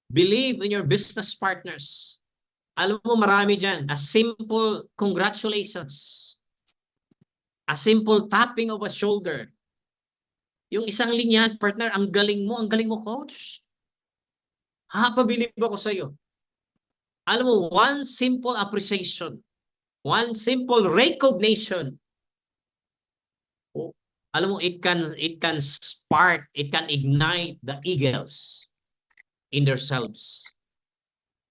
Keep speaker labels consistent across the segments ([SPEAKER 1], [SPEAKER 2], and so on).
[SPEAKER 1] Believe in your business partners. Alam mo, marami dyan. A simple congratulations. A simple tapping of a shoulder. Yung isang linya, partner, ang galing mo, coach. Pabilib ako sa'yo. Alam mo, one simple appreciation, one simple recognition, alam mo, it can spark, it can ignite the eagles in themselves.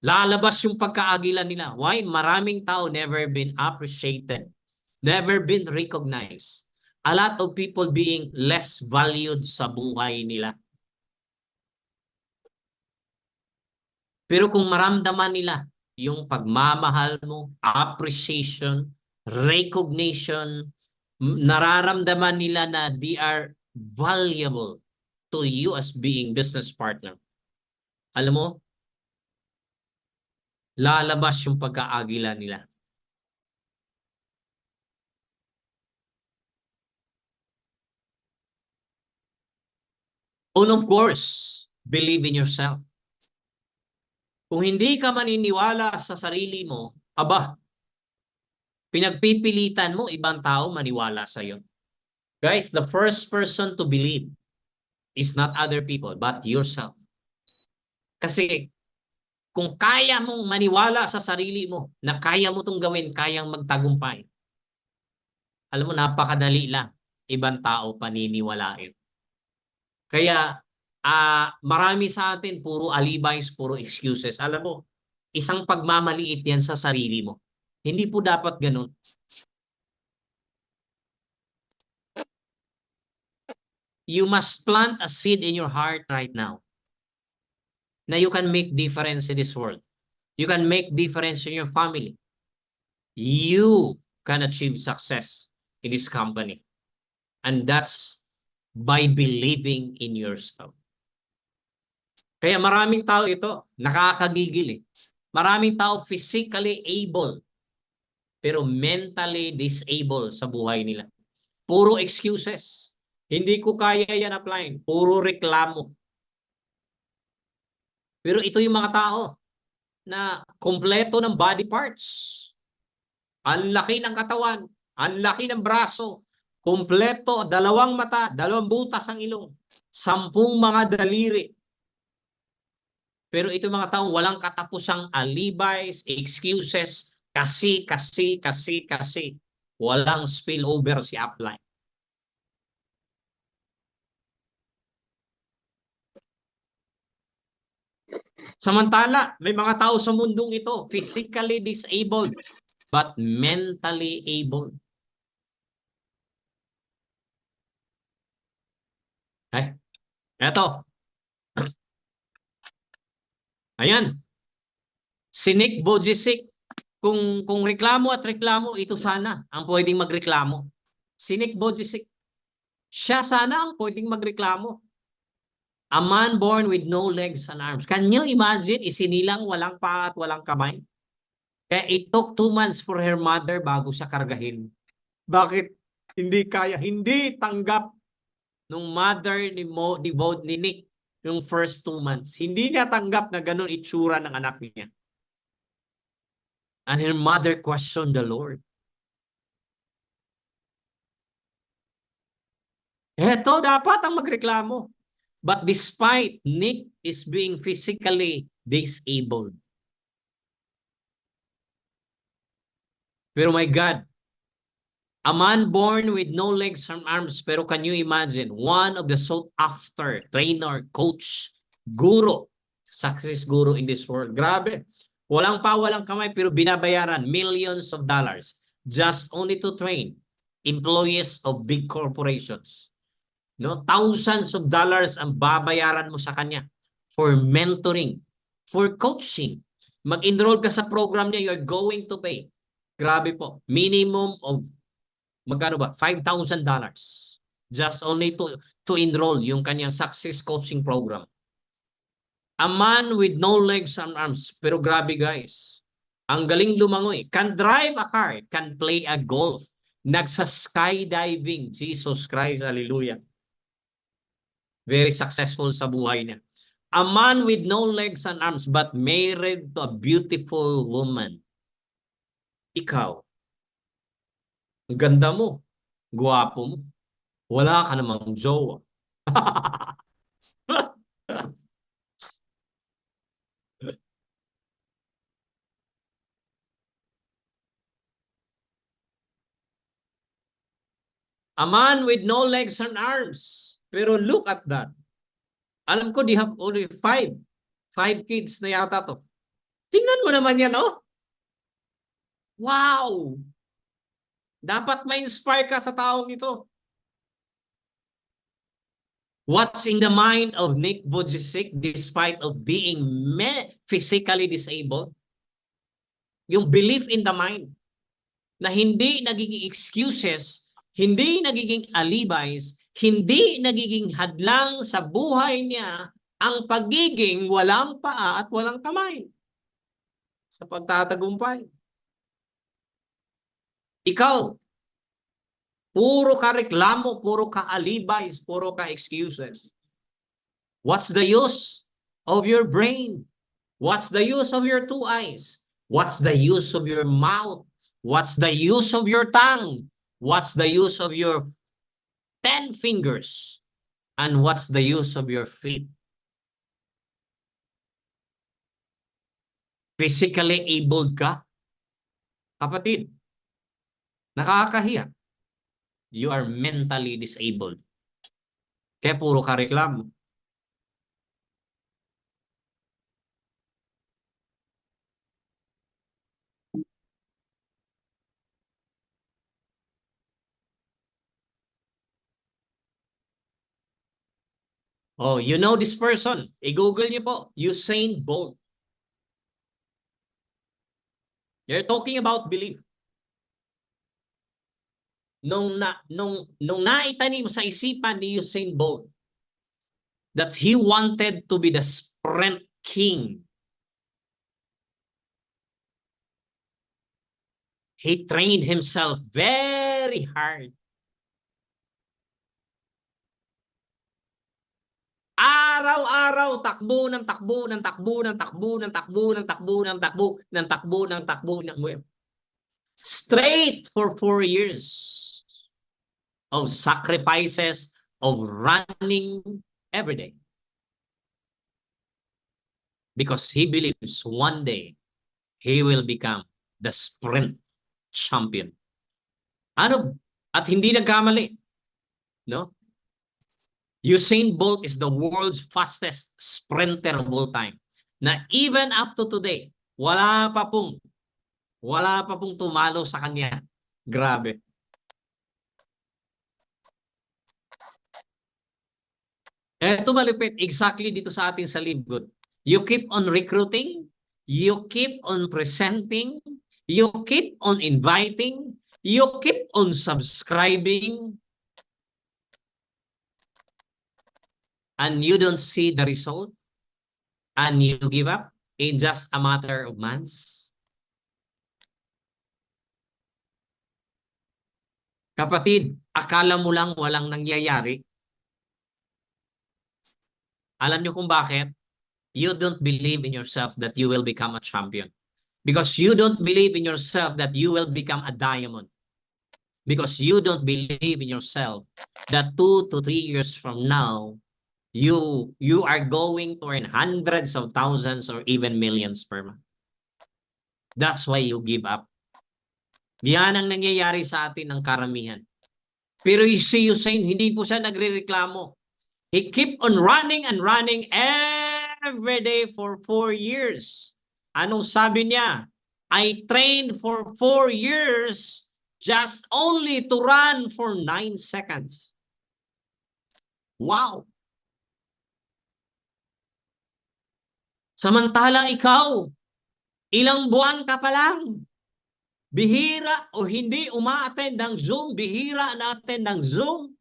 [SPEAKER 1] Lalabas yung pagkaagila nila. Why? Maraming tao never been appreciated, never been recognized. A lot of people being less valued sa buhay nila. Pero kung maramdaman nila yung pagmamahal mo, appreciation, recognition, nararamdaman nila na they are valuable to you as being business partner. Alam mo, lalabas yung pagkaagila nila. And of course, believe in yourself. Kung hindi ka maniniwala sa sarili mo, pinagpipilitan mo ibang tao maniwala sa iyo. Guys, the first person to believe is not other people, but yourself. Kasi kung kaya mong maniwala sa sarili mo na kaya mo itong gawin, kayang magtagumpay, alam mo, napakadali lang. Ibang tao paniniwalain. Kaya, marami sa atin, puro alibis, puro excuses. Alam mo, isang pagmamaliit yan sa sarili mo. Hindi po dapat ganun. You must plant a seed in your heart right now na you can make difference in this world. You can make difference in your family. You can achieve success in this company. And that's by believing in yourself. Kaya maraming tao ito, nakakagigil eh. Maraming tao physically able, pero mentally disabled sa buhay nila. Puro excuses. Hindi ko kaya yan applying. Puro reklamo. Pero ito yung mga tao na kompleto ng body parts. Ang laki ng katawan, ang laki ng braso, kompleto, 2 mata, 2 butas ang ilong, 10 mga daliri. Pero ito mga taong walang katapusang alibis, excuses, kasi. Walang spillover si upline. Samantala, may mga tao sa mundong ito, physically disabled, but mentally able. Eto. Ayan. Si Nick Vujicic, kung reklamo at reklamo, ito sana ang pwedeng magreklamo. Si Nick Vujicic, siya sana ang pwedeng magreklamo. A man born with no legs and arms. Can you imagine, isinilang walang paa at walang kamay? Kaya it took 2 months for her mother bago siya kargahin. Bakit? Hindi kaya, hindi tanggap nung mother ni Nick yung first 2 months. Hindi niya tanggap na ganun itsura ng anak niya. And her mother questioned the Lord. Eto dapat ang magreklamo. But despite Nick is being physically disabled. Pero my God, a man born with no legs and arms, pero can you imagine, one of the sought after trainer, coach, guru, success guru in this world. Grabe. Walang pa, walang kamay, pero binabayaran millions of dollars just only to train employees of big corporations. No, thousands of dollars ang babayaran mo sa kanya for mentoring, for coaching. Mag-enroll ka sa program niya, you're going to pay. Grabe po. Minimum of magkano ba? $5,000 just only to enroll yung kanyang success coaching program. A man with no legs and arms. Pero grabe guys. Ang galing lumangoy. Can drive a car. Can play a golf. Nagsa-skydiving. Jesus Christ. Hallelujah. Very successful sa buhay niya. A man with no legs and arms but married to a beautiful woman. Ikaw, ang ganda mo, gwapo mo, wala ka namang jowa. A man with no legs and arms. Pero look at that. Alam ko, they have only five. 5 kids na yata to. Tingnan mo naman yan, oh. Wow! Dapat ma-inspire ka sa taong ito. What's in the mind of Nick Vujicic despite of being physically disabled? Yung belief in the mind na hindi nagiging excuses, hindi nagiging alibis, hindi nagiging hadlang sa buhay niya ang pagiging walang paa at walang kamay sa pagtatagumpay. Ikaw, puro ka reklamo, puro ka alibis, puro ka excuses. What's the use of your brain? What's the use of your 2 eyes? What's the use of your mouth? What's the use of your tongue? What's the use of your 10 fingers? And what's the use of your feet? Physically abled ka? Kapatid, nakakahiya. You are mentally disabled. Kaya puro ka reklamo. Oh, you know this person. I-google niyo po, Usain Bolt. You're talking about belief. Nung naitanim sa isipan ni Usain Bolt that he wanted to be the sprint king. He trained himself very hard. Araw-araw, takbo ng takbo ng takbo ng takbo ng takbo ng takbo ng takbo ng takbo ng takbo ng straight for 4 years of sacrifices of running every day. Because he believes one day he will become the sprint champion. Ano? At hindi nagkamali. No? Usain Bolt is the world's fastest sprinter of all time. Na even up to today, wala pa pong tumalo sa kanya. Grabe. Ito malupit, exactly dito sa ating sa Libgod. You keep on recruiting, you keep on presenting, you keep on inviting, you keep on subscribing, and you don't see the result, and you give up in just a matter of months. Kapatid, akala mo lang walang nangyayari. Alam niyo kung bakit? You don't believe in yourself that you will become a champion. Because you don't believe in yourself that you will become a diamond. Because you don't believe in yourself that 2 to 3 years from now, you are going to earn hundreds of thousands or even millions per month. That's why you give up. Yan ang nangyayari sa atin ng karamihan. Pero you see Usain, hindi po siya nagrereklamo. He keep on running and running every day for 4 years. Anong sabi niya? I trained for 4 years just only to run for 9 seconds. Wow! Samantalang ikaw, ilang buwan ka pa lang. Bihira o hindi uma-attend ng Zoom, bihira na-attend ng Zoom.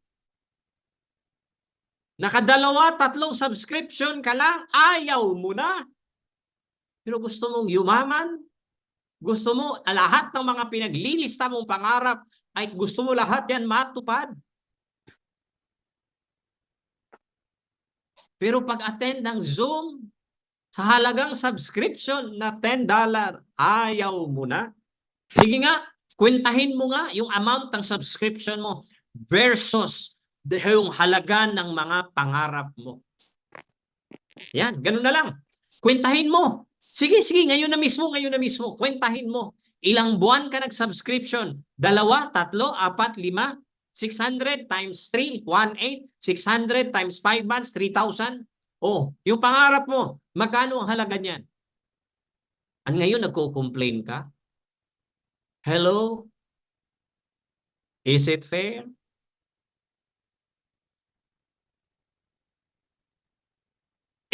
[SPEAKER 1] Nakadalawa, 3 subscription ka lang, ayaw mo na. Pero gusto mong yumaman, gusto mo lahat ng mga pinaglilista mong pangarap, ay gusto mo lahat yan matupad. Pero pag-attend ng Zoom, sa halagang subscription na $10, ayaw mo na. Sige nga, kwentahin mo nga yung amount ng subscription mo versus yung halaga ng mga pangarap mo. Yan, ganun na lang. Kwentahin mo. Sige, ngayon na mismo. Kwentahin mo. Ilang buwan ka nag-subscription? 2, 3, 4, 5? 600 times 3, 1,800. 600 times 5 months, 3,000. Oh, yung pangarap mo, magkano ang halaga niyan? At ngayon, nagko-complain ka? Hello? Is it fair?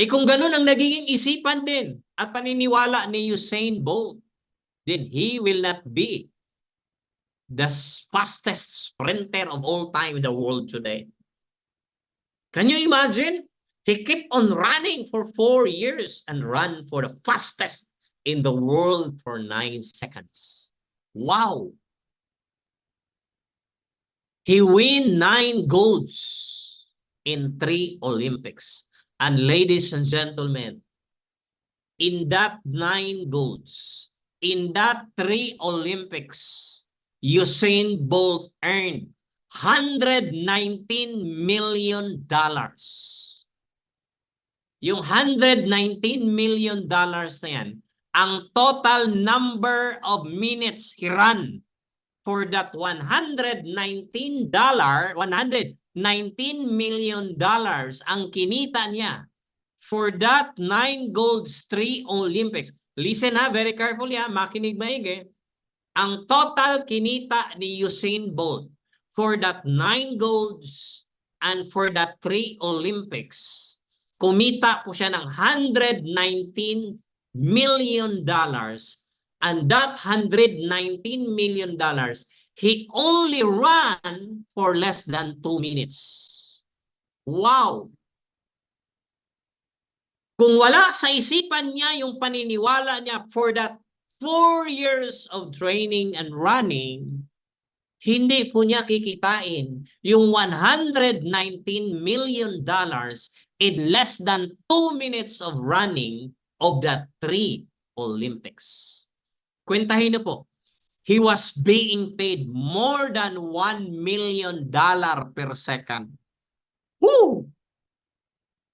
[SPEAKER 1] Kung ganun ang nagiging isipan din at paniniwala ni Usain Bolt, then he will not be the fastest sprinter of all time in the world today. Can you imagine? He kept on running for 4 years and ran for the fastest in the world for 9 seconds. Wow! He won 9 golds in 3 Olympics. And ladies and gentlemen, in that 9 golds, in that 3 Olympics, Usain Bolt earned $119 million. Yung $119 million na yan, ang total number of minutes he ran for that $119 million ang kinita niya for that 9 golds, 3 Olympics. Listen ha, very carefully ha, makinig maigi. Ang total kinita ni Usain Bolt for that 9 golds and for that 3 Olympics, kumita po siya ng $119 million, and that $119 million, he only ran for less than 2 minutes. Wow! Kung wala sa isipan niya yung paniniwala niya for that 4 years of training and running, hindi po niya kikitain yung $119 million in less than 2 minutes of running of that 3 Olympics. Kwentahin niyo po, he was being paid more than $1 million per second. Woo!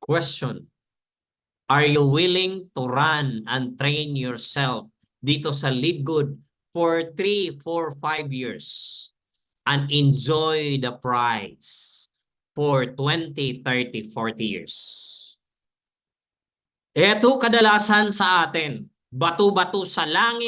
[SPEAKER 1] Question, are you willing to run and train yourself dito sa Live Good for 3, 4, 5 years and enjoy the prize for 20, 30, 40 years? Ito kadalasan sa atin, bato-bato sa langit.